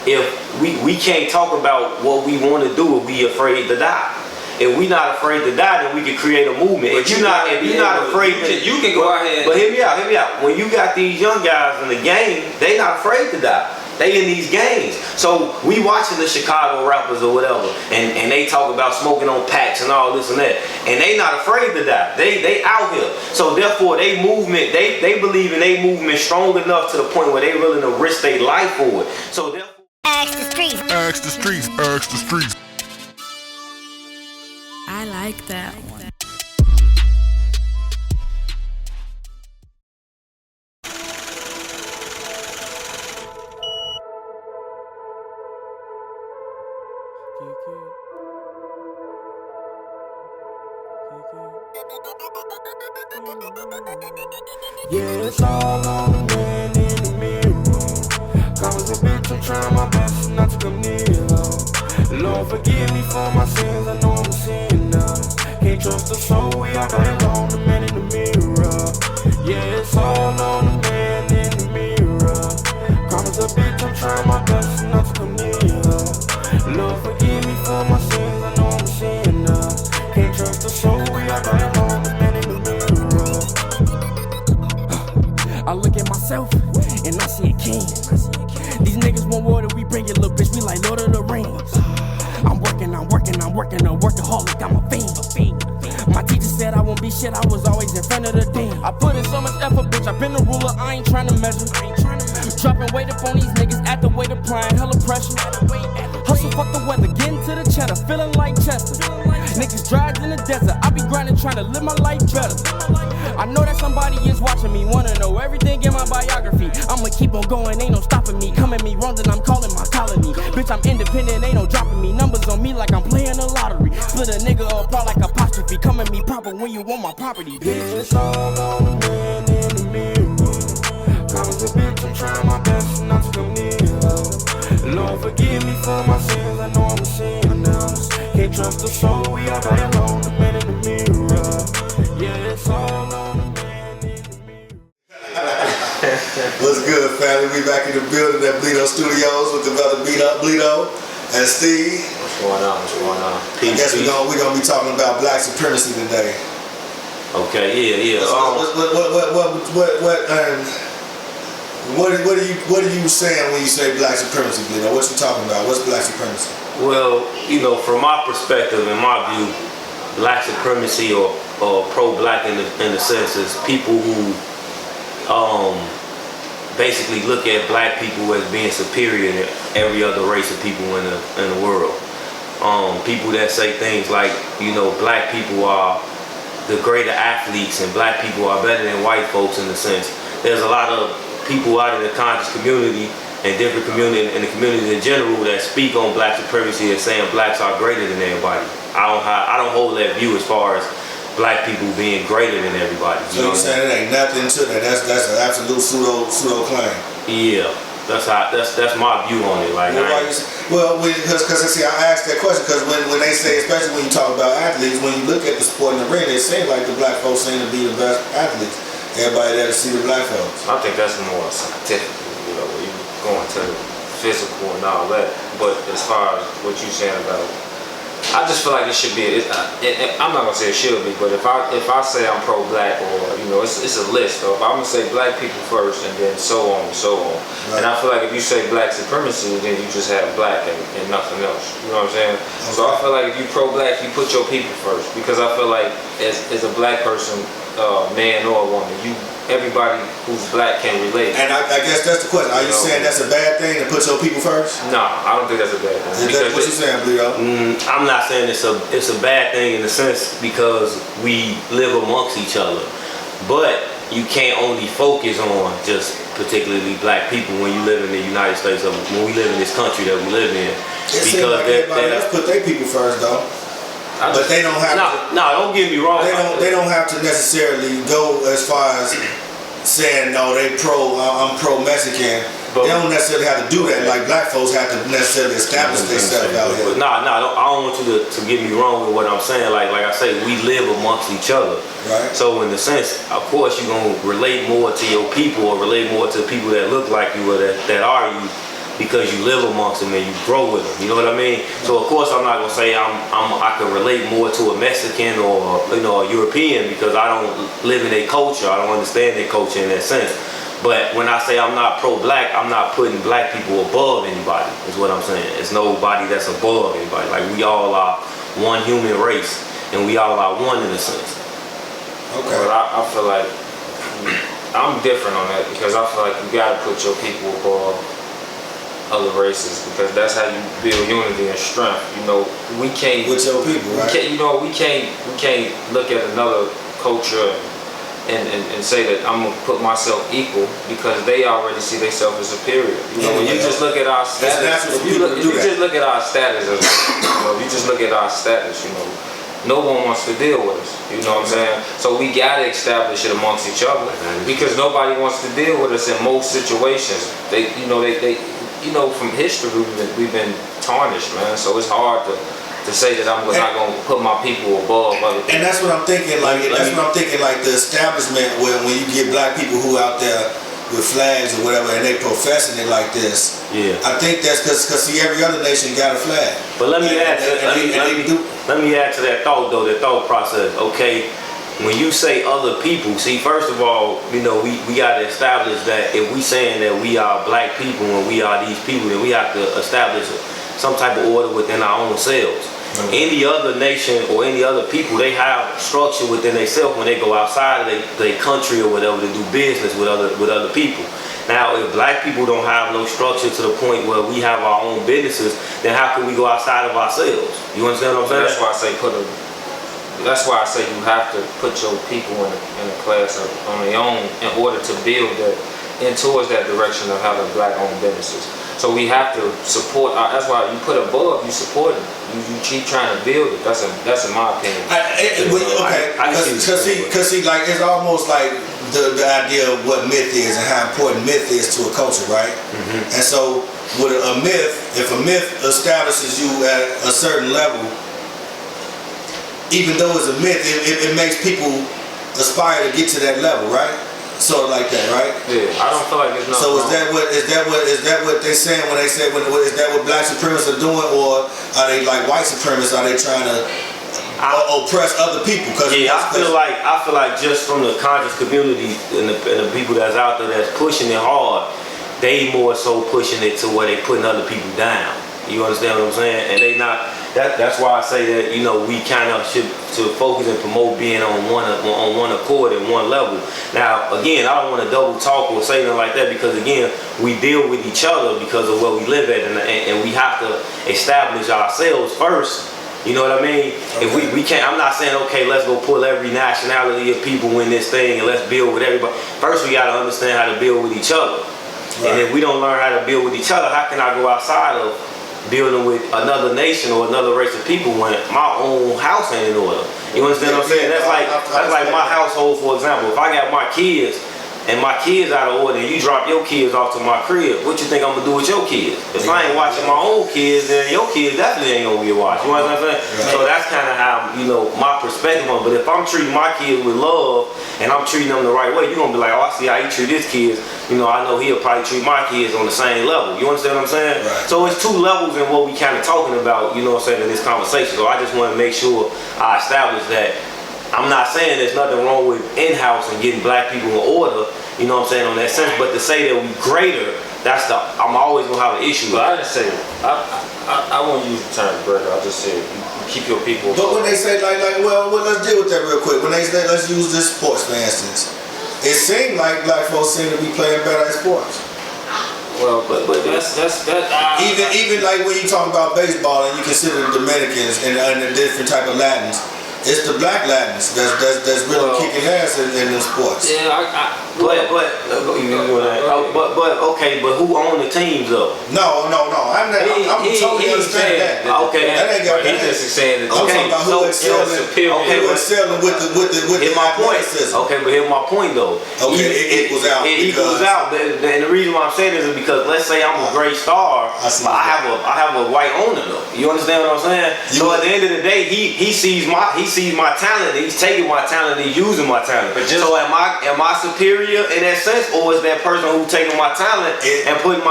if we can't talk about what we want to do if we afraid to die. If we not afraid to die, then we can create a movement. But if you're not afraid you can go ahead. But hear me out. When you got these young guys in the game, they not afraid to die. They in these games. So we watching the Chicago rappers or whatever, and they talk about smoking on packs and all this and that, and they not afraid to die. They out here. So therefore, they movement, they believe in their movement strong enough to the point where they willing to risk their life for it. So therefore, ask the streets. Ask the streets. Ask the streets. I like that one. Yeah, it's all on the man in the mirror. Cause a bitch, I'm trying my best not to come near her. Lord, forgive me for my sins, I know I'm a sinner. Can't trust the soul, we all got it on the man in the mirror. Yeah, it's all on the man in the mirror. Cause a bitch, I'm trying my best not to come near her. Lord, forgive me for my sins, I know I'm a sinner. Can't trust the soul, we all got it on the man in the mirror. I look at myself and I see a king. These niggas want water, we bring it, little bitch, we like Lord of the Rings. I'm working, a workaholic, I'm a fiend. My teacher said I won't be shit, I was always in front of the dean. I put in so much effort, bitch, I been a ruler, I ain't trying to measure. Dropping weight up on these niggas at the weight applying hella pressure. Hustle, fuck the weather, getting to the cheddar, feeling like Chester. Niggas dried in the desert, I be grinding, trying to live my life better. I know that somebody is watching me, wanna know everything in my biography. I'ma keep on going, ain't no stopping me. Come at me wrong, then I'm calling my colony. Bitch, I'm independent, ain't no dropping me. Numbers on me like I'm playing the lottery. Split a nigga apart like apostrophe. Come at me proper when you want my property, bitch. Yeah, it's all on the man in the mirror. Cause a bitch, I'm trying my best not to come near her. Lord, forgive me for my sins, I know I'm a sinner. Can't trust the soul, we all got it on the man in the mirror. Yeah, it's all on the man in the mirror. What's good, family? We back in the building at Bleedo Studios with the brother Bleedo and Steve. what's going on? I guess we're gonna be talking about Black Supremacy today. Okay, yeah. What are you saying when you say Black Supremacy, Bleedo? What you talking about? What's Black Supremacy? Well, from my perspective, in my view, Black supremacy or pro-black in the sense is people who basically look at black people as being superior to every other race of people in the world. People that say things like, black people are the greater athletes and black people are better than white folks in the sense. There's a lot of people out in the conscious community and different community and the community in general that speak on black supremacy and saying blacks are greater than everybody. I don't hold that view as far as black people being greater than everybody. So you're saying it ain't nothing to that? That's an absolute pseudo claim. Yeah, that's my view on it. Like, because I asked that question because when they say, especially when you talk about athletes, when you look at the sport in the ring, it seems like the black folks seem to be the best athletes. Everybody there to see the black folks. I think that's more scientific, where you going to the physical and all that. But as far as what you're saying about, I just feel like it should be. I'm not gonna say it should be, but if I say I'm pro-black, or it's a list. So if I'm gonna say black people first, and then so on and so on. Right. And I feel like if you say black supremacy, then you just have black and nothing else. You know what I'm saying? Okay. So I feel like if you pro-black, you put your people first, because I feel like as a black person, man or woman, everybody who's black can relate. And I guess that's the question. Are you saying that's a bad thing to put your people first? No, I don't think that's a bad thing. What you saying, Bleedo? I'm not saying it's a bad thing in the sense because we live amongst each other, but you can't only focus on just particularly black people when you live in the United States, when we live in this country that we live in. It seems like everybody else put their people first, though. But they don't have to. No, don't get me wrong. They don't have to necessarily go as far as saying no. I'm pro-Mexican. They don't necessarily have to do that. Like black folks have to necessarily establish themselves out here. I don't want you to get me wrong with what I'm saying. Like I say, we live amongst each other. Right. So in the sense, of course, you're gonna relate more to your people or relate more to people that look like you or that are you. because you live amongst them and you grow with them. You know what I mean? So of course I'm not gonna say I can relate more to a Mexican or a European because I don't live in their culture. I don't understand their culture in that sense. But when I say I'm not pro-black, I'm not putting black people above anybody. Is what I'm saying. It's nobody that's above anybody. Like we all are one human race and we all are one in a sense. Okay. But I feel like I'm different on that because I feel like you gotta put your people above other races because that's how you build unity and strength. We can't with your people, right? We can't look at another culture and say that I'm gonna put myself equal because they already see themselves as superior. When you just look at our status, if you just look at our status, no one wants to deal with us. You know what I'm saying? So we gotta establish it amongst each other because nobody wants to deal with us in most situations. They from history we've been tarnished, man. So it's hard to say that I'm not gonna put my people above other people. And that's what I'm thinking. Like the establishment when you get black people who out there with flags or whatever, and they professing it like this. Yeah. I think that's because see every other nation got a flag. But let me add to that thought though, the thought process. Okay, when you say other people, see, first of all, we gotta establish that if we saying that we are black people and we are these people, then we have to establish some type of order within our own selves. Any other nation or any other people, they have structure within themselves when they go outside of their country or whatever to do business with other people. Now, if black people don't have no structure to the point where we have our own businesses, then how can we go outside of ourselves? You understand what I'm saying? That's why I say you have to put your people in a class on their own in order to build that and towards that direction of having black-owned businesses. So we have to support. That's why you put above, you support it. You keep trying to build it. That's in my opinion. Because like it's almost like the idea of what myth is and how important myth is to a culture, right? Mm-hmm. And so with a myth, if a myth establishes you at a certain level, even though it's a myth, it makes people aspire to get to that level, right? Sort of like that, right? Yeah, I don't feel like it's not. So is that what they saying when they say is that what black supremacists are doing, or are they like white supremacists? Are they trying to oppress other people? I feel like just from the conscious community and the people that's out there that's pushing it hard, they more so pushing it to where they putting other people down. You understand what I'm saying? And they not. That's why I say that we kind of should focus and promote being on one accord and one level. Now again, I don't want to double talk or say nothing like that because again, we deal with each other because of where we live at, and we have to establish ourselves first. You know what I mean? Okay. If we can't, I'm not saying okay, let's go pull every nationality of people in this thing and let's build with everybody. First, we got to understand how to build with each other. Right. And if we don't learn how to build with each other, how can I go outside of building with another nation or another race of people when my own house ain't in order? You understand what I'm saying? That's like my household, for example. If I got my kids and my kids out of order and you drop your kids off to my crib, what you think I'm gonna do with your kids? If I ain't watching my own kids, then your kids definitely ain't gonna get watched. You know what I'm saying? Right. So that's kind of how my perspective on it. But if I'm treating my kids with love and I'm treating them the right way, you're gonna be like, oh, I see how he treat his kids. I know he'll probably treat my kids on the same level. You understand what I'm saying? Right. So it's two levels in what we kind of talking about, in this conversation. So I just want to make sure I establish that I'm not saying there's nothing wrong with in-house and getting black people in order, you know what I'm saying, on that sense. But to say that we greater, I'm always gonna have an issue. But I didn't say I won't use the term greater. I just said you keep your people. But when they say well, let's deal with that real quick. When they say let's use this sports for instance, it seemed like black folks seem to be playing better at sports. Well, but that's even like when you talk about baseball and you consider the Dominicans and the different type of Latins. It's the black Latins that's really kicking ass in the sports. Yeah, but who own the teams though? No. I'm totally understanding that. Okay, he's just saying that. I'm talking about who excelling with the athleticism. Okay, but here's my point though. Okay, it equals out. It equals out. And the reason why I'm saying this is because let's say I'm a great star, but I have a white owner though. You understand what I'm saying? So at the end of the day, he sees my talent, and he's taking my talent, and he's using my talent. So am I superior superior in that sense, or is that person who taking my talent and putting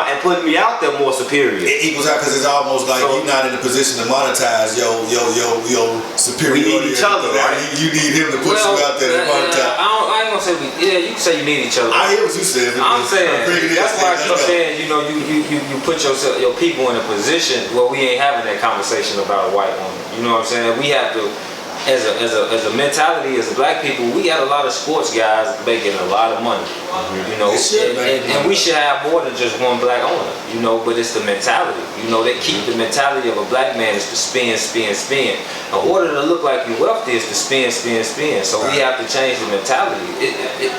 me out there more superior? It equals out because it's almost like you're not in a position to monetize your superiority. We need each other, right? You need him to push you out there to monetize. I ain't gonna say you can say you need each other. I hear what you said. I'm saying that's why I keep saying, you put your people in a position where we ain't having that conversation about a white woman. You know what I'm saying? We have to, as a mentality, as a black people, we got a lot of sports guys making a lot of money. You know, and we should have more than just one black owner. You know, but it's the mentality. You know, they keep the mentality of a black man is to spin. In order to look like you're wealthy, is to spin. So we have to change the mentality.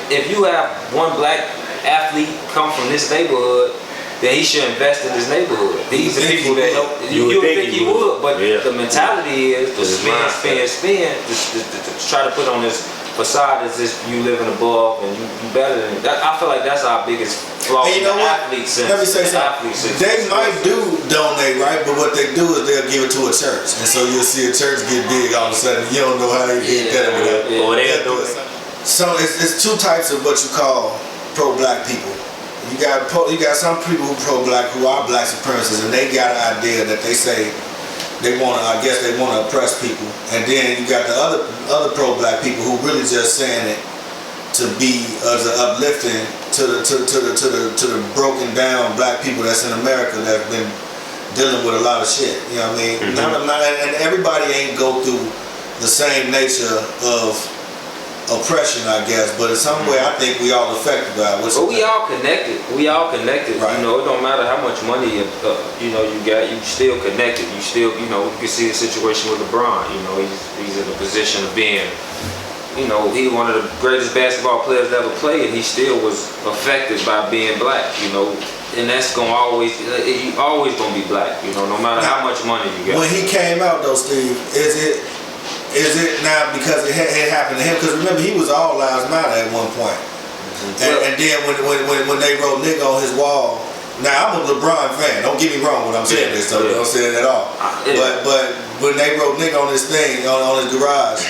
If you have one black athlete come from this neighborhood, then he should invest in his neighborhood. These are people that you would think he would, but the mentality is to spin, to try to put on this facade as if you living above and you better than that. I feel like that's our biggest flaw in the athlete sense. Let me say something. They might do donate, right? But what they do is they'll give it to a church, and so you'll see a church get big all of a sudden. You don't know how they did that or whatever. So it's two types of what you call pro-black people. You got some people who pro-black who are black supremacists, and they got an idea that they say they want to oppress people, and then you got the other pro-black people who really just saying it to be as an uplifting to the broken down black people that's in America that have been dealing with a lot of shit. You know what I mean? And everybody ain't go through the same nature of oppression, I guess, but in some way I think we all affected by it. But we all connected. Right. You know, it don't matter how much money you got, you still connected. You still, you can see the situation with LeBron. You know, he's in a position of being, he one of the greatest basketball players to ever play, and he still was affected by being black. You know, and that's always gonna be black. You know, no matter how much money you got. When he came out though, Steve, is it now because it happened to him? Because remember, he was all lives matter at one point. And then when they wrote nigga on his wall, now I'm a LeBron fan. Don't get me wrong when I'm saying this, so don't say it at all. But when they wrote nigga on this thing on his garage,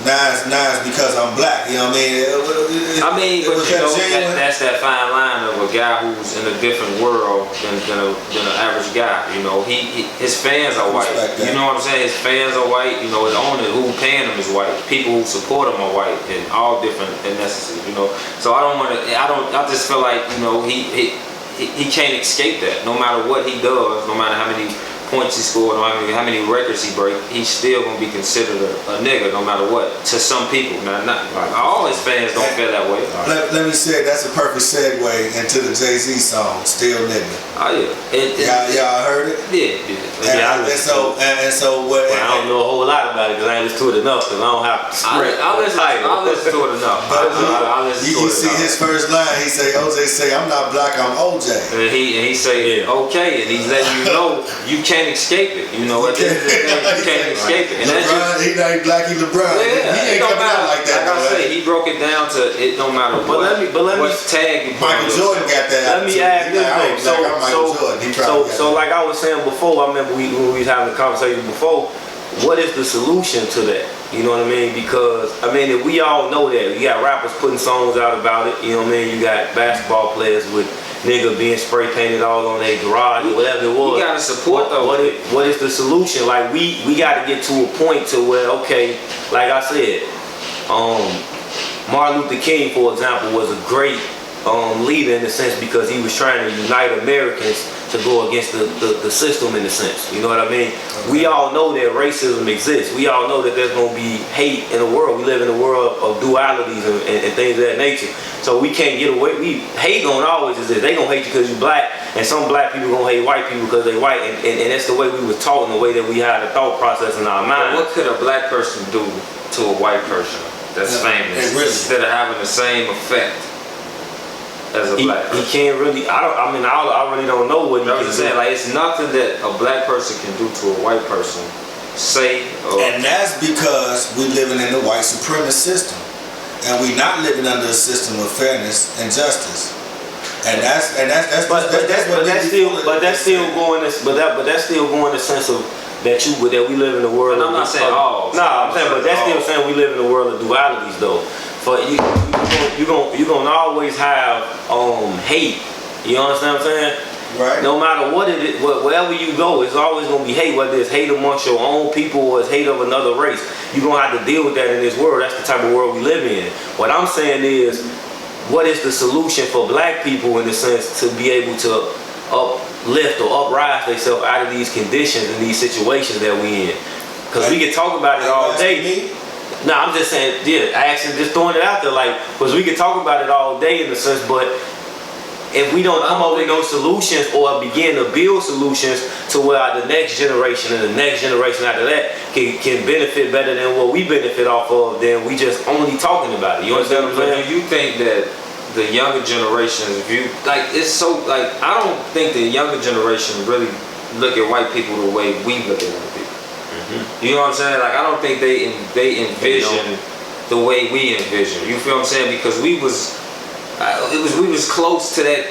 now it's because I'm black. You know what I mean? That's that fine line of a guy who's in a different world than an average guy. You know, his fans are white. You know what I'm saying? His fans are white. You know, his owner who paying him is white. People who support him are white, and all different ethnicities. You know, so I just feel like he can't escape that. No matter what he does, no matter how many points he scored, or how many records he break, he's still gonna be considered a nigga no matter what to some people. Now, not like all his fans don't feel that way. Let me say that's a perfect segue into the Jay-Z song "Still Nigga." Oh yeah, y'all heard it? Yeah. And so what? I don't know a whole lot about it because I ain't listened to it enough. Because I don't have. I'll listen to it enough. You see his first line. He say, "OJ say I'm not black, I'm OJ." And he say okay, and he's letting you know you can't escape it. You know, at the end of the day, you can't escape it. And LeBron, he ain't black, he LeBron. Yeah, he ain't coming out like that. Like I say, he broke it down to it don't matter what tag you put on. Michael Jordan got that. Let me add this thing. So like I was saying before, I remember when we was having a conversation before, what is the solution to that? You know what I mean? Because I mean, if we all know that, you got rappers putting songs out about it. You know what I mean? You got basketball players with nigga being spray painted all on their garage or whatever it was. We gotta support though. What is the solution? Like we gotta get to a point to where, okay, like I said, Martin Luther King, for example, was a great leader in the sense because he was trying to unite Americans to go against the system in a sense. You know what I mean? We all know that racism exists. We all know that there's going to be hate in the world. We live in a world of dualities and things of that nature. So we can't get away. Hate going to always exist. They going to hate you because you're black, and some black people going to hate white people because they white, and that's the way we were taught, in the way that we had a thought process in our mind. What could a black person do to a white person that's famous instead of having the same effect as a black person? He can't really. I really don't know what he can do. Like, it's nothing that a black person can do to a white person. And that's because we're living in the white supremacist system, and we're not living under a system of fairness and justice. And that's still going the sense of that we live in a world. And I'm not saying all. I'm saying, but that's still saying we live in a world of dualities though. for you gonna always have hate. You understand what I'm saying? Right. No matter what it is, wherever you go, it's always gonna be hate. Whether it's hate amongst your own people or it's hate of another race, you're gonna have to deal with that in this world. That's the type of world we live in. What I'm saying is, what is the solution for black people in the sense to be able to uplift or uprise themselves out of these conditions and these situations that we in? Because we can talk about it all day. No, I'm just saying, yeah, I actually just throwing it out there, like, because we can talk about it all day in a sense, but if we don't come up with no solutions or begin to build solutions to where the next generation and the next generation after that can benefit better than what we benefit off of, then we just only talking about it. You understand what I'm saying? Do you think that the younger generations view, like, it's so, like, I don't think the younger generation really look at white people the way we look at white people. You know what I'm saying? Like, I don't think they envision the way we envision. You feel what I'm saying? Because we was close to that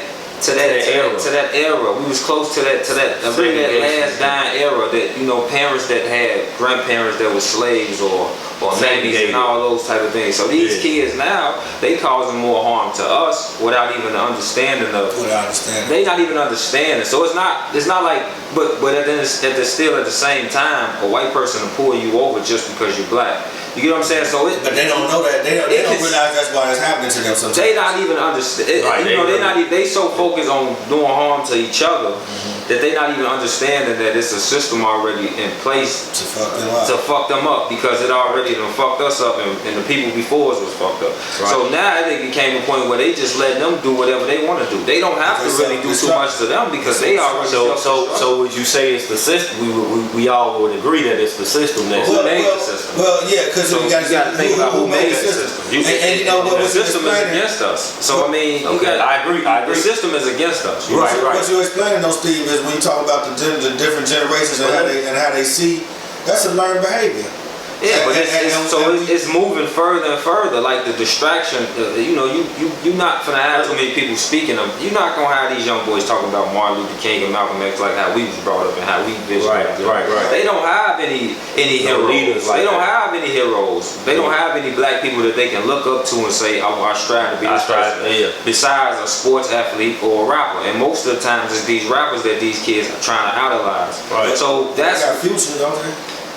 era. We was close to that last dying era that, you know, parents that had grandparents that were slaves or nannies and all those type of things. So these kids now, they causing more harm to us without even understanding they not even understanding. So it's not like, but still at the same time, a white person will pull you over just because you're black. You get what I'm saying? So but they don't know that. They don't realize that's why it's happening to them sometimes. They not even understand. Right, they so focused on doing harm to each other that they not even understanding that it's a system already in place to fuck them up because it already done fucked us up and the people before us was fucked up. Right. So now I think it came to a point where they just let them do whatever they want to do. They don't have to really do too much to them because they already. So would you say it's the system? We all would agree that it's the system that made the system. Well, yeah, because so you got to think about who made the system. And you know what? The system is against us. So I mean, I agree. The system is against us. Right. What you're explaining, though, Steve, is when you talk about the different generations and how they see, that's a learned behavior. Yeah, but it's moving further and further. Like the distraction, you know, you're not gonna have too many people speaking of. You're not gonna have these young boys talking about Martin Luther King and Malcolm X like how we was brought up and how we visualized. Right. They don't have any heroes. Leaders like they don't have any heroes. They don't have any black people that they can look up to and say, I strive to be this person. Yeah. Besides a sports athlete or a rapper, and most of the times it's these rappers that these kids are trying to idolize. Right. So that's got Future, don't they?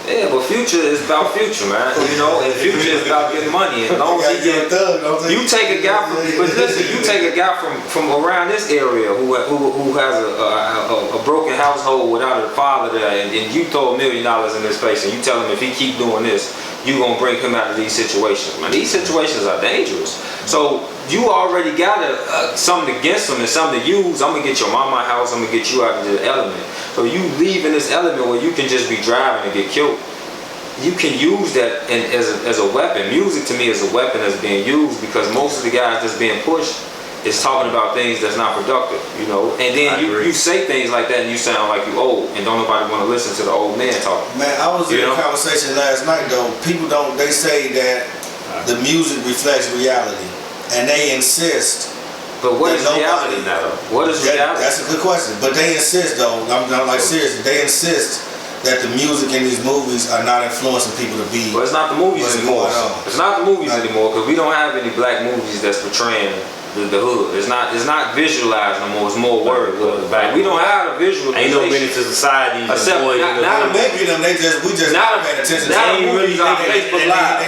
Yeah, but Future is about Future, man. You know, and Future is about getting money. And as long as you take a guy from around this area who has a broken household without a father there, and you throw $1 million in his face, and you tell him if he keep doing this, you gonna bring him out of these situations. Man, these situations are dangerous. So you already got something against them and something to use. I'm gonna get your mama house. I'm gonna get you out of this element. So you leave in this element where you can just be driving and get killed. You can use that as a weapon. Music to me is a weapon that's being used because most of the guys that's being pushed is talking about things that's not productive, you know. And then you say things like that and you sound like you old and don't nobody want to listen to the old man talking. Man, I was in a conversation last night though. People they say that the music reflects reality. And they insist. But what is reality now? What is reality? That's a good question. But they insist, though. I'm like seriously. They insist that the music in these movies are not influencing people to be. But it's not the movies anymore. It's not the movies anymore because we don't have any black movies that's portraying the hood. It's not visualized no more. It's more word. Like, we don't have a visual. Ain't no meaning to society. Except not maybe them. We just not paying attention. Now the movies are Facebook Live.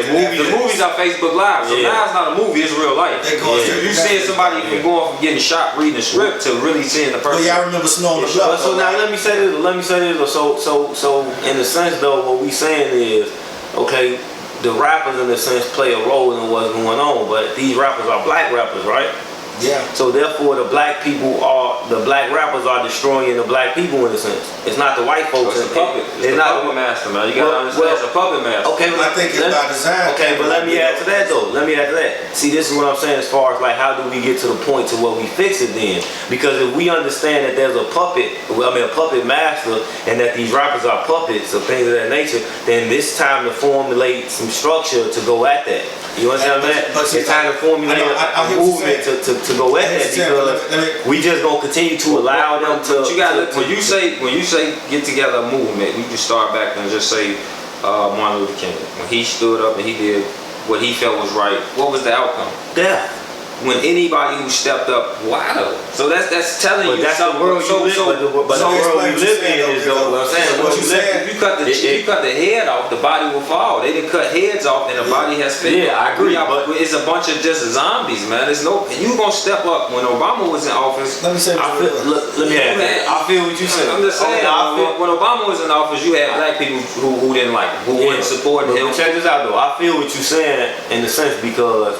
The movies are Facebook Live. So now it's not a movie. It's real life. You seeing somebody from going from getting shot reading a script to really seeing the person. Well, yeah, I remember Snow on the Block. So now let me say this. So in a sense though, what we saying is, okay, the rappers in a sense play a role in what's going on, but these rappers are black rappers, right? Yeah. So therefore, the black rappers are destroying the black people in a sense. It's not the white folks. It's a puppet. It's not puppet master, man. You gotta understand. It's a puppet master. Okay, but I think it's by design. Okay, but let me add to that though. See, this is what I'm saying as far as like how do we get to the point to where we fix it then? Because if we understand that there's a puppet master, and that these rappers are puppets or things of that nature, then it's time to formulate some structure to go at that. You understand what I'm saying? It's time to formulate a movement to go at that because we just gonna continue to allow them to. But you gotta when you say get together a movement, you just start back and just say Martin Luther King when he stood up and he did what he felt was right, what was the outcome? Death. When anybody who stepped up, wow. So that's telling But you that's something. the world you live, but the world we live in is though. What I'm saying, What you saying? if you cut the head off, the body will fall. They didn't cut heads off, and the body has failed. Yeah, I agree. But it's a bunch of just zombies, man. There's no. You gonna step up when Obama was in office. Let me say I feel, let me add that. I feel what you said. I'm just saying. When Obama was in office, you had black people who didn't like him, who weren't supporting him. Check this out though. I feel what you're saying in the sense because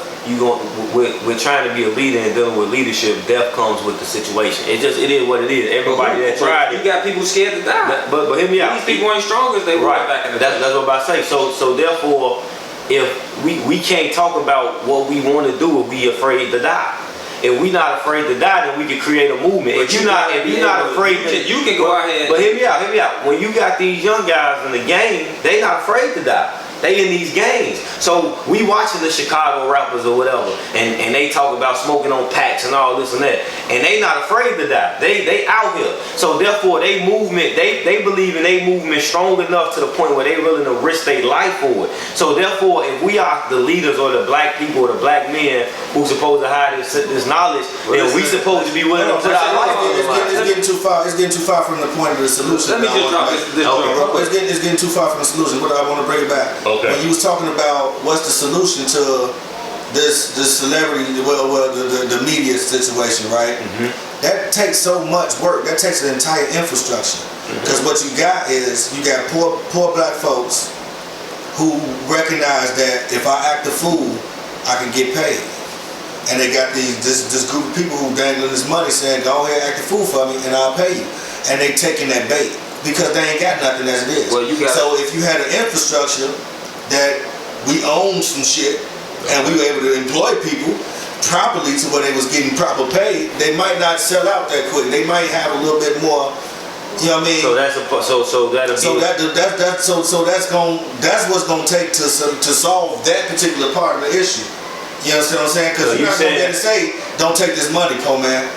we're trying to be a leader and dealing with leadership. Death comes with the situation. It is what it is. Everybody that tried it. You got people scared to die. But hear me out. These people ain't strong as they were back in the day. That's what I'm about to say. So therefore, if we can't talk about what we want to do if we afraid to die. If we not afraid to die, then we can create a movement. If you're not afraid to, you can go out here. But hear me out. When you got these young guys in the game, they not afraid to die. They in these games. So we watching the Chicago rappers or whatever, and they talk about smoking on packs and all this and that, and they not afraid to die. They out here. So therefore, they movement, they believe in they movement strong enough to the point where they willing to risk their life for it. So therefore, if we are the leaders or the black people or the black men who supposed to have this knowledge, then we supposed to be willing to put our life on the line. It's getting too far. It's getting too far from the point of the solution. Let me just drop this. It's getting too far from the solution. What I want to bring it back. Okay. When you was talking about what's the solution to this celebrity, the media situation, right? Mm-hmm. That takes so much work. That takes an entire infrastructure. Because what you got is you got poor black folks who recognize that if I act a fool, I can get paid. And they got this group of people who dangling this money saying, go ahead, act a fool for me, and I'll pay you. And they taking that bait because they ain't got nothing as it is. Well, so if you had an infrastructure that we owned some shit and we were able to employ people properly to where they was getting proper pay, they might not sell out that quick. They might have a little bit more. You know what I mean? So that's what's gonna take to solve that particular part of the issue. You understand what I'm saying? Because you're not gonna be able to say, "Don't take this money, Poe man."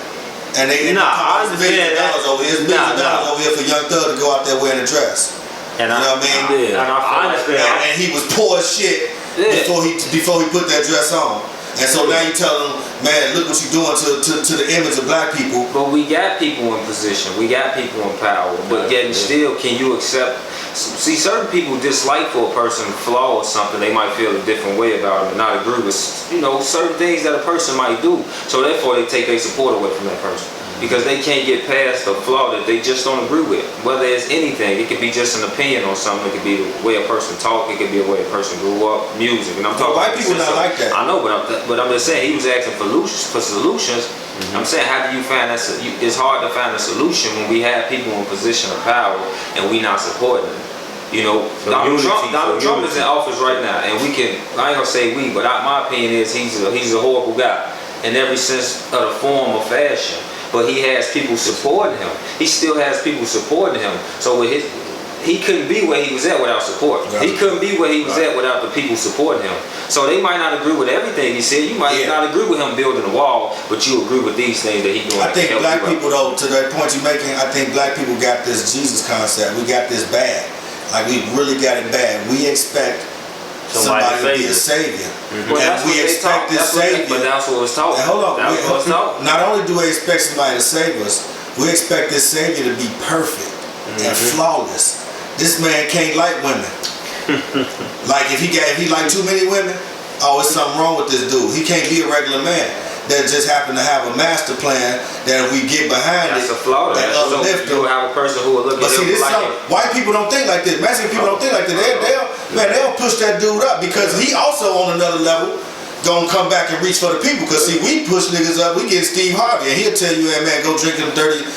And they I understand that. $1 over here, $1 million over here for Young Thug to go out there wearing a dress. And you know what I mean? And I understand. And he was poor as shit before he put that dress on. And so now you tell them, man, look what you're doing to the image of black people. But we got people in position. We got people in power. But getting still, can you accept? See, certain people dislike for a person flaw or something. They might feel a different way about it and not agree with, certain things that a person might do. So therefore, they take their support away from that person. Because they can't get past the flaw that they just don't agree with. Whether it's anything, it could be just an opinion on something. It could be the way a person talk. It could be the way a person grew up, music. And I'm talking. White people not like that. I know, but I'm just saying he was asking for solutions. Mm-hmm. I'm saying, how do you find that? It's hard to find a solution when we have people in position of power and we not supporting them. Donald Trump is in office right now, and we can. I ain't gonna say we, but my opinion is he's a horrible guy in every sense of the form or fashion. But he has people supporting him. He still has people supporting him. So he couldn't be where he was at without support. Right. He couldn't be where he was at without the people supporting him. So they might not agree with everything he said. You might not agree with him building a wall, but you agree with these things that he's doing. I think black people, though, to that point you're making, I think black people got this Jesus concept. We got this bad. Like, we really got it bad. We expect somebody to be a savior. Mm-hmm. And we expect this savior. But that's what was taught. Hold on. Not only do we expect somebody to save us, we expect this savior to be perfect and flawless. This man can't like women. Like if he like too many women, it's something wrong with this dude. He can't be a regular man that just happen to have a master plan that if we get behind that's a flaw. that uplift him. You'll have a person who will look at him like white people don't think like this. Mexican people don't think like that. They'll push that dude up because he also on another level gonna come back and reach for the people. Cause see, we push niggas up. We get Steve Harvey and he'll tell you, hey man, go drink your dirty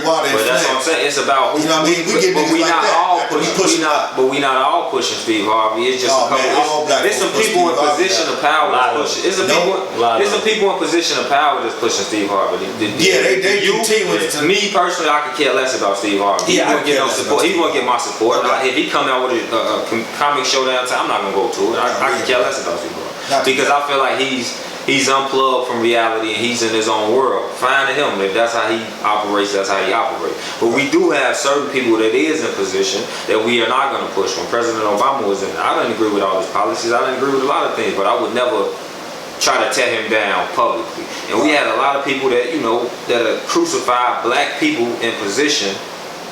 water. But that's what I'm saying. It's about you know what I mean. We get niggas like that. But we not all pushing Steve Harvey. It's just a couple. There's some people in position of power that's pushing. There's some people in position of power that's pushing Steve Harvey. They me personally, I could care less about Steve Harvey. He won't get no support. He won't get my support. If he come out with a comic showdown, I'm not gonna go to it. I can care less about Steve Harvey. Because I feel like he's he's unplugged from reality and he's in his own world. Fine to him. If that's how he operates, that's how he operates. But we do have certain people that is in position that we are not going to push. When President Obama was in, I didn't agree with all his policies. I didn't agree with a lot of things, but I would never try to tear him down publicly. And we had a lot of people that, you know, that are crucified black people in position,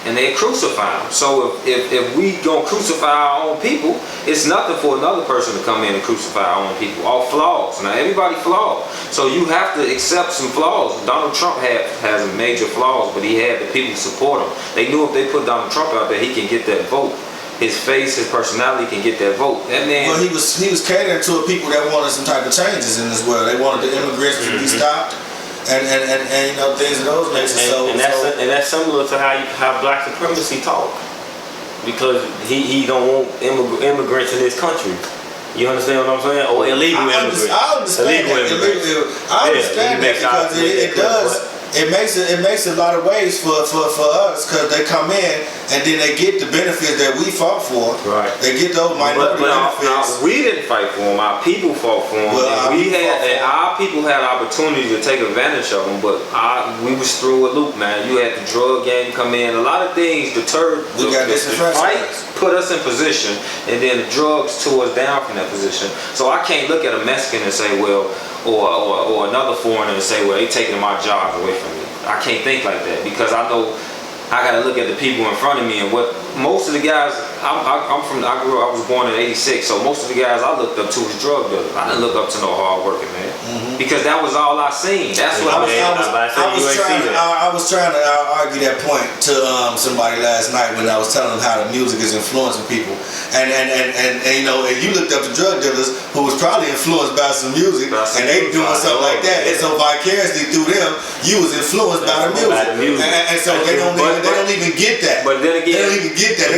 and they crucify them. So if we gonna crucify our own people, it's nothing for another person to come in and crucify our own people. All flaws. Now everybody flawed. So you have to accept some flaws. Donald Trump has major flaws, but he had the people support him. They knew if they put Donald Trump out there, he can get that vote. His face, his personality can get that vote. That man. Well, he was catering to people that wanted some type of changes in this world. They wanted the immigrants to be stopped, and you know, things of those natures. And that's similar to how Black Supremacy talk, because he don't want immigrants in this country. You understand what I'm saying? Or illegal immigrants. I understand that. I understand that because it does. It makes a lot of ways for us, because they come in and then they get the benefits that we fought for. Right. They get those minority benefits. Now, we didn't fight for them. Our people fought for them. Well, our people had opportunity to take advantage of them, but we was through a loop, man. You had the drug game come in. A lot of things deterred the fight, put us in position, and then the drugs tore us down from that position. So I can't look at a Mexican and say, well, or another foreigner and say, well, they taking my jobs away from me. I can't think like that, because I know I gotta look at the people in front of me, and what most of the guys, I was born in '86, so most of the guys I looked up to was drug dealers. I didn't look up to no hard working man, because that was all I seen. That's what I was trying to argue that point to somebody last night when I was telling them how the music is influencing people, and you know, and you looked up to drug dealers who was probably influenced by some music, and they doing something like that, and so vicariously through them, you was influenced by the music, and so they don't even get that. But then again, they don't even get that.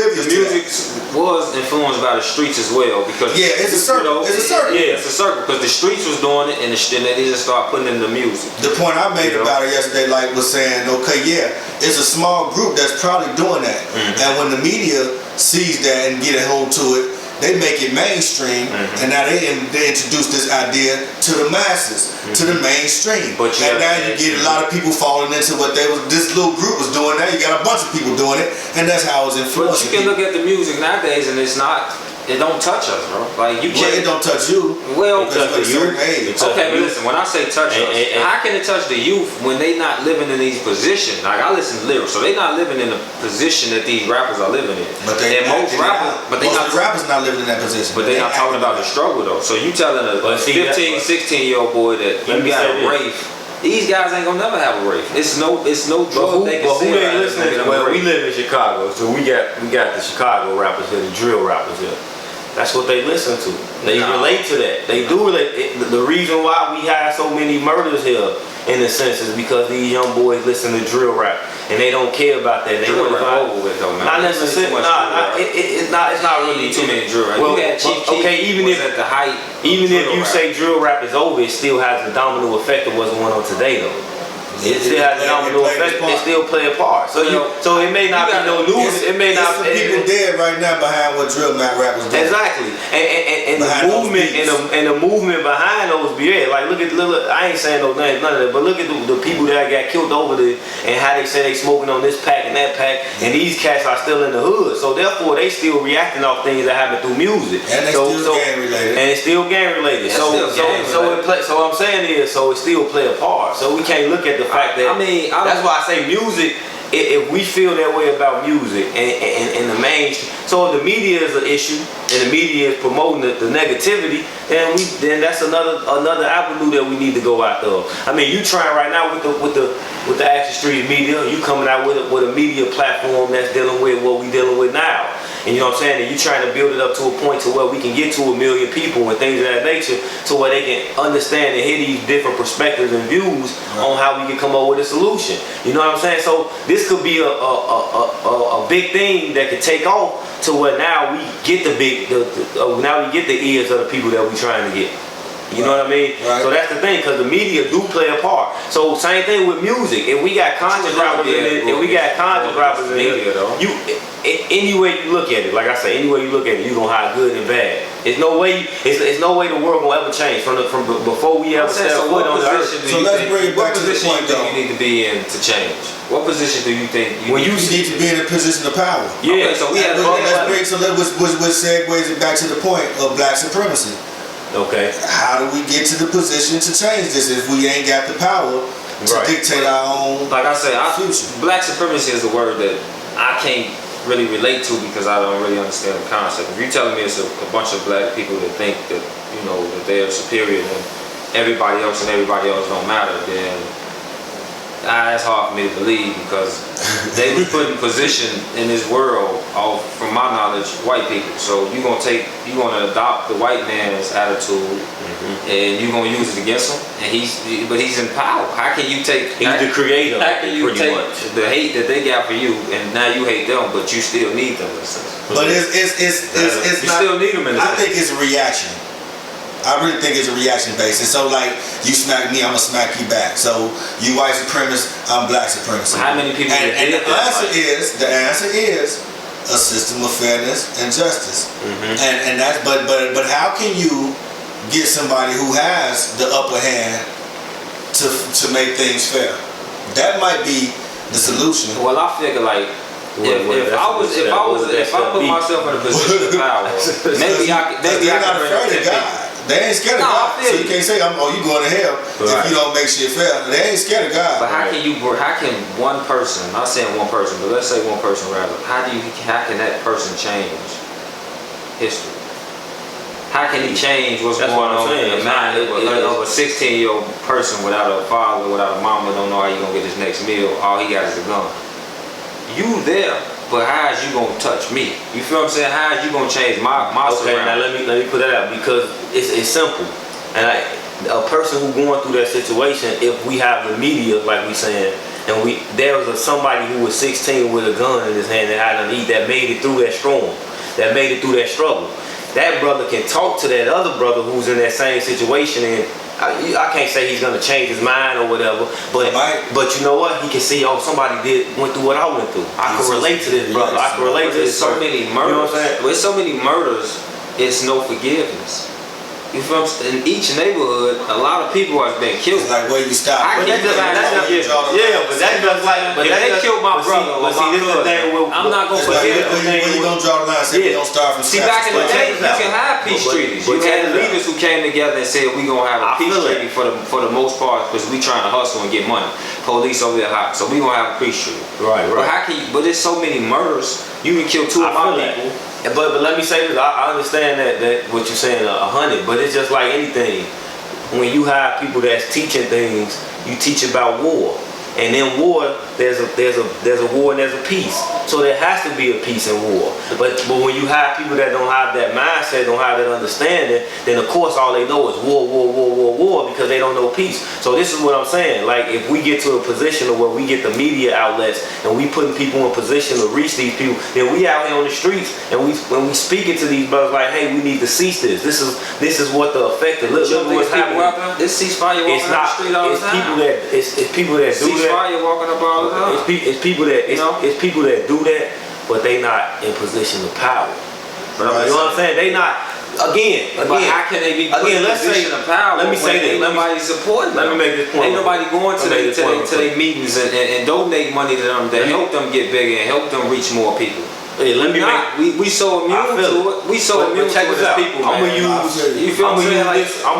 The music was influenced by the streets as well, because it's a circle. It's a circle. Yeah, it's a circle, because the streets was doing it, and they just started putting in the music. The point I made about it yesterday, like, was saying, okay, yeah, it's a small group that's probably doing that, and when the media sees that and get a hold to it, they make it mainstream, and now they introduce this idea to the masses, to the mainstream. And now you get a lot of people falling into what this little group was doing. Now you got a bunch of people doing it, and that's how it's influencing. But you can look at the music nowadays, and it don't touch us, bro. Like, you can't. It don't touch you. Well, it touch the youth. Okay, but listen, when I say touch us, how can it touch the youth when they not living in these positions? Like, I listen to lyrics, so they not living in the position that these rappers are living in. But most rappers not living in that position. But they not talking about the struggle though. So you telling a 15, 16-year-old boy that you got a rape. These guys ain't gonna never have a rape. It's no drug they can who they listening to? Well, we live in Chicago, so we got the Chicago rappers here, the drill rappers here. That's what they listen to. They relate to that. They do relate. The reason why we have so many murders here, in a sense, is because these young boys listen to drill rap, and they don't care about that. They want to over with though, man. Not necessarily. It's not really too many drill rap. Well, okay, even if at the height, even if you say drill rap is over, it still has the domino effect of what's going on today, though. It still has a domino effect. It still play a part. So it may not be no news. It may not. Some people dead right now behind what drill rap was doing. Exactly, and the movement and the movement behind those beers. Like, look at I ain't saying no names, none of that. But look at the people that got killed over there and how they say they smoking on this pack and that pack, and these cats are still in the hood. So therefore, they still reacting off things that happen through music. And they still gang related. And it's still gang related. So what I'm saying is, so it still play a part. So we can't look at the fact that that's why I say music. If we feel that way about music and the mainstream, so if the media is an issue and the media is promoting the negativity, then that's another avenue that we need to go out there. I mean, you trying right now with the Action Street media, you coming out with a media platform that's dealing with what we dealing with now. And you know what I'm saying? And you trying to build it up to a point to where we can get to 1 million people and things of that nature, to where they can understand and hear these different perspectives and views on how we can come up with a solution. You know what I'm saying? So this could be a big thing that could take off to where now we get now we get the ears of the people that we trying to get. You know what I mean? Right. So that's the thing, because the media do play a part. So same thing with music. If we got conscious rappers in it, any way you look at it, like I say, any way you look at it, you're gonna have good and bad It's no way. It's no way the world will ever change from before we ever step foot on the earth. So let's bring it back to the point, do though. you need to be in to change? What position do you think You need to be in a position of power. Yeah. Okay, so we had which segues it back to the point of black supremacy. Okay. How do we get to the position to change this if we ain't got the power to dictate our own like I said, future? Black supremacy is a word that I can't really relate to because I don't really understand the concept. If you're telling me it's a bunch of black people that think that, you know, that they're superior than everybody else and everybody else don't matter, then that's hard for me to believe because they was put in position in this world of, from my knowledge, white people. So you're gonna adopt the white man's attitude and you're gonna use it against him, and but he's in power. How can you take? He's the creator. How can you take much the hate that they got for you, and now you hate them, but you still need them in a sense? But it's You not, still need them in a I sense. think it's a reaction. I really think it's a reaction basis. So like, you smack me, I'm gonna smack you back. So you white supremacist, I'm black supremacist. How many people? And the answer is a system of fairness and justice. And that's but how can you get somebody who has the upper hand to make things fair? That might be the solution. Well, I figure like. If I put myself in a position of power, maybe I could bring it to God. They ain't scared of God, so you can't say, "Oh, you going to hell if you don't make shit fair." They ain't scared of God. But how can one person? I'm not saying one person, but let's say one person rather. How can that person change history? How can he change what's going on in the mind of a 16-year-old person without a father, without a mama, don't know how you gonna get his next meal? All he got is a gun. You there, but how is you gonna touch me? You feel what I'm saying? How is you gonna change my Okay, now let me put that out because it's simple. And a person who going through that situation, if we have the media, like we saying, and there was somebody who was 16 with a gun in his hand that made it through that storm, that made it through that struggle. That brother can talk to that other brother who's in that same situation, and I can't say he's gonna change his mind or whatever, but you know what? He can see, oh, somebody went through what I went through. I can relate to this brother. I can relate to this. So many murders. You know what I'm saying? With so many murders, it's no forgiveness. You feel what I'm saying? In each neighborhood, a lot of people have been killed. It's like where you stop. But that killed my brother or my cousin. I'm not gonna forgive them. Where you gonna draw the line? Say we don't start from See, back in the day, you can have peace treaties. You had leaders who came together and said we gonna have a peace treaty for the most part because we trying to hustle and get money. Police over there hot, so we gonna have a peace treaty. Right. But how can you? But there's so many murders. You can kill two of my people. But let me say this. I understand that what you're saying 100, but it's just like anything. When you have people that's teaching things, you teach about war. And in war, there's a war and there's a peace. So there has to be a peace in war. But when you have people that don't have that mindset, don't have that understanding, then of course all they know is war, because they don't know peace. So this is what I'm saying. Like if we get to a position of where we get the media outlets and we putting people in position to reach these people, then we out here on the streets and when we speaking to these brothers like, hey, we need to cease this. This is what the effect of look what's happening. This ceasefire walking down the street all the time. It's people that do that. Ceasefire walking up all the time. It's people that do that, but they not in position of power. You know what I'm saying? They not. Again. But how can they be put in position of power? Let me say this. Ain't nobody supporting them. Let me make this point. Ain't nobody going to their meetings and donate money to them that help them get bigger and help them reach more people. Hey, we so immune to it. We so immune to it as people, man. I'm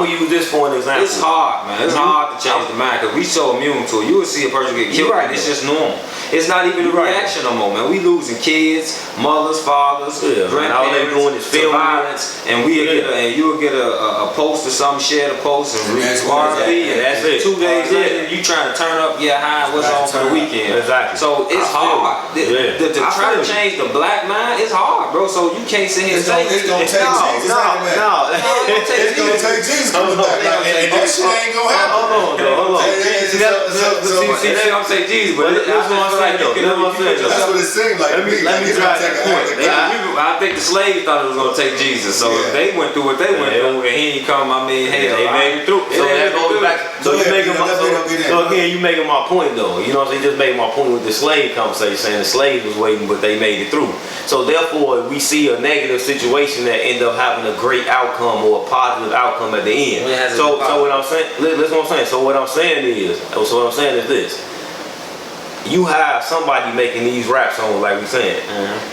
gonna use this for an example. It's hard, man. It's hard to change the mind because we so immune to it. You would see a person get killed, and it's just normal. It's not even a reaction no more, man. We losing kids, mothers, fathers, grandparents, all they doing is violence, and you will get a post or something, share the post and R&B, and that's it. 2 days later, you trying to turn up your high. What's on for the weekend? Exactly. So it's hard. To try to change the black mind, it's hard, bro. So you can't sit here and say it's gonna take Jesus. No. It's gonna take Jesus coming back, and that shit ain't gonna happen. on. See, they don't say Jesus, but That's what I'm saying. That's what it seemed like. Let me drive that point. I think the slaves thought it was gonna take Jesus, so if they went through what they went through, and he ain't come. I mean, hey, they made it through. So that goes back. So you making you making my point though. You know what I'm saying? Just making my point with the slave conversation, saying the slave was waiting, but they made it through. So therefore, we see a negative situation that end up having a great outcome or a positive outcome at the end. So what I'm saying, listen what I'm saying. So what I'm saying is this. You have somebody making these rap songs like we saying,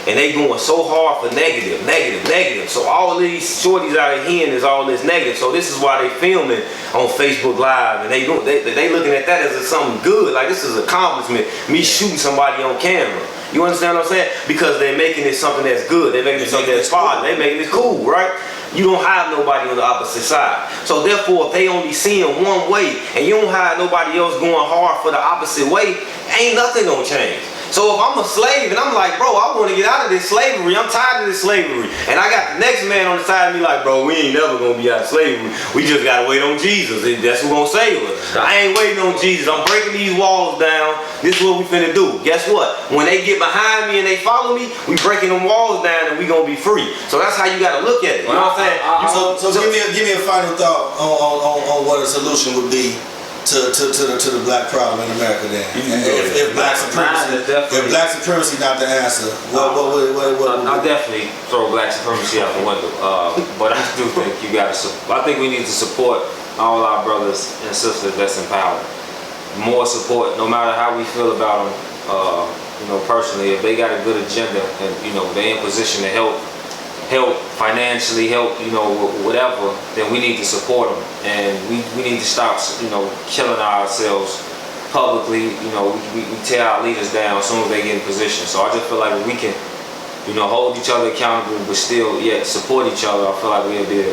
and they going so hard for negative. So all these shorties out here hearing is all this negative. So this is why they filming on Facebook Live, and they looking at that as something good. Like this is an accomplishment. Me shooting somebody on camera. You understand what I'm saying? Because they're making it something that's good. They're making it something that's fun. They're making it cool, right? You don't have nobody on the opposite side. So therefore, if they only seeing one way and you don't have nobody else going hard for the opposite way, ain't nothing gonna change. So if I'm a slave and I'm like, bro, I want to get out of this slavery. I'm tired of this slavery. And I got the next man on the side of me like, bro, we ain't never gonna be out of slavery. We just gotta wait on Jesus. That's who gonna save us. I ain't waiting on Jesus. I'm breaking these walls down. This is what we finna do. Guess what? When they get behind me and they follow me, we breaking them walls down and we gonna be free. So that's how you gotta look at it. You know what I'm saying? So give me a final thought on what a solution would be to the black problem in America then. If black supremacy not the answer, what I'll definitely throw black supremacy out the window. But I do think I think we need to support all our brothers and sisters that's in power. More support, no matter how we feel about them. You know, personally, if they got a good agenda and you know they're in position to help financially, help, you know, whatever, then we need to support them, and we need to stop, you know, killing ourselves publicly. You know, we tear our leaders down as soon as they get in position. So I just feel like we can, you know, hold each other accountable, but still yet support each other. I feel like we'll be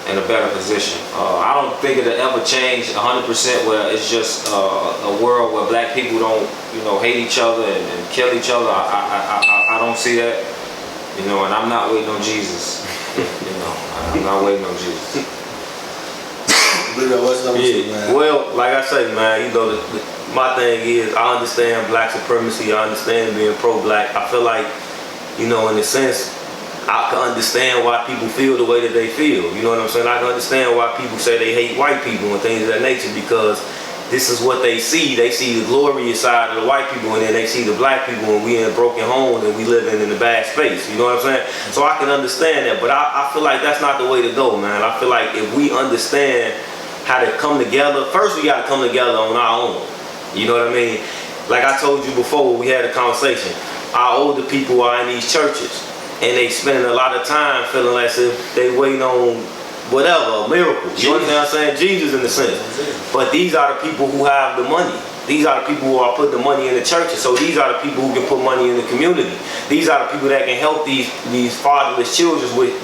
in a better position. I don't think it'll ever change 100% where it's just a world where black people don't, you know, hate each other and kill each other. I don't see that. You know, and I'm not waiting on Jesus. You know, I'm not waiting on Jesus. Bleedo, what's up with you, man? Well, like I say, man, you know, my thing is, I understand black supremacy. I understand being pro-black. I feel like, you know, in a sense, I can understand why people feel the way that they feel. You know what I'm saying? I can understand why people say they hate white people and things of that nature, because this is what they see. They see the glorious side of the white people, and then they see the black people, and we in a broken home, and we living in a bad space. You know what I'm saying? So I can understand that, but I feel like that's not the way to go, man. I feel like if we understand how to come together, first we got to come together on our own. You know what I mean? Like I told you before, we had a conversation. Our older people are in these churches, and they spending a lot of time feeling as if they waiting on whatever, a miracle. You understand what I'm saying? Jesus in the sense. But these are the people who have the money. These are the people who are putting the money in the churches. So these are the people who can put money in the community. These are the people that can help these fatherless children with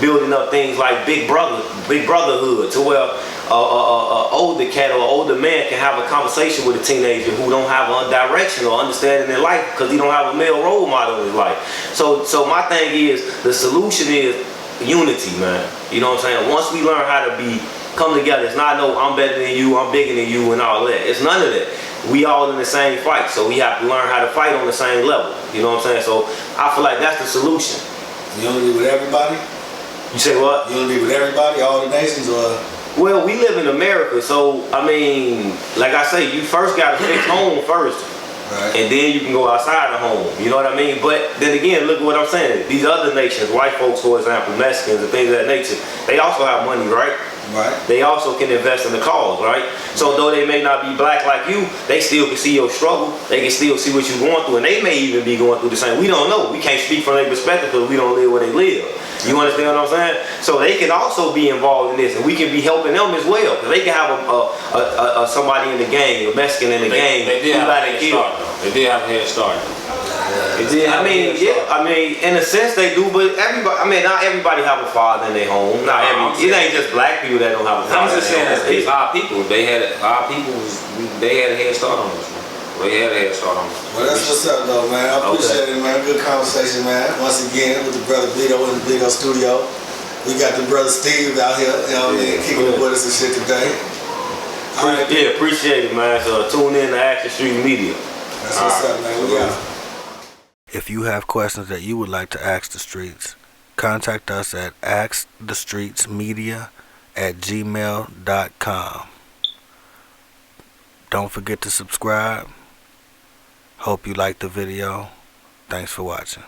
building up things like big brotherhood, to where older cat or older man can have a conversation with a teenager who don't have a direction or understanding in life because he don't have a male role model in his life. So my thing is, the solution is unity, man. You know what I'm saying? Once we learn how to come together, it's not no I'm better than you, I'm bigger than you and all that. It's none of that. We all in the same fight, so we have to learn how to fight on the same level. You know what I'm saying? So I feel like that's the solution. Unity with everybody? You say what? Unity with everybody, all the nations, or? Well, we live in America, so I mean, like I say, you first got to fix home first. Right. And then you can go outside the home, you know what I mean? But then again, look at what I'm saying. These other nations, white folks, for example, Mexicans and things of that nature, they also have money, right? Right. They also can invest in the cause, right? So though they may not be black like you, they still can see your struggle. They can still see what you're going through, and they may even be going through the same. We don't know. We can't speak from their perspective because we don't live where they live. You understand what I'm saying? So they can also be involved in this, and we can be helping them as well. Because they can have a somebody in the gang, a Mexican in the gang. They did have a head start, though. They did have a head start. I mean, yeah. I mean, in a sense they do, but everybody. I mean, not everybody have a father in their home. Not every. It ain't just black people that don't have a father. I'm just saying that our people. They had a head start on us. They had a head start on us. Well, that's what's up, though, man. I appreciate it, man. Good conversation, man. Once again, with the brother Bleedo in the Bleedo studio. We got the brother Steve out here, you know what I mean, kicking it with us and shit today. Appreciate it, man. So tune in to Ask the Street Media. That's what's up, man. We out. If you have questions that you would like to ask the streets, contact us at askthestreetsmedia@gmail.com. Don't forget to subscribe. Hope you liked the video. Thanks for watching.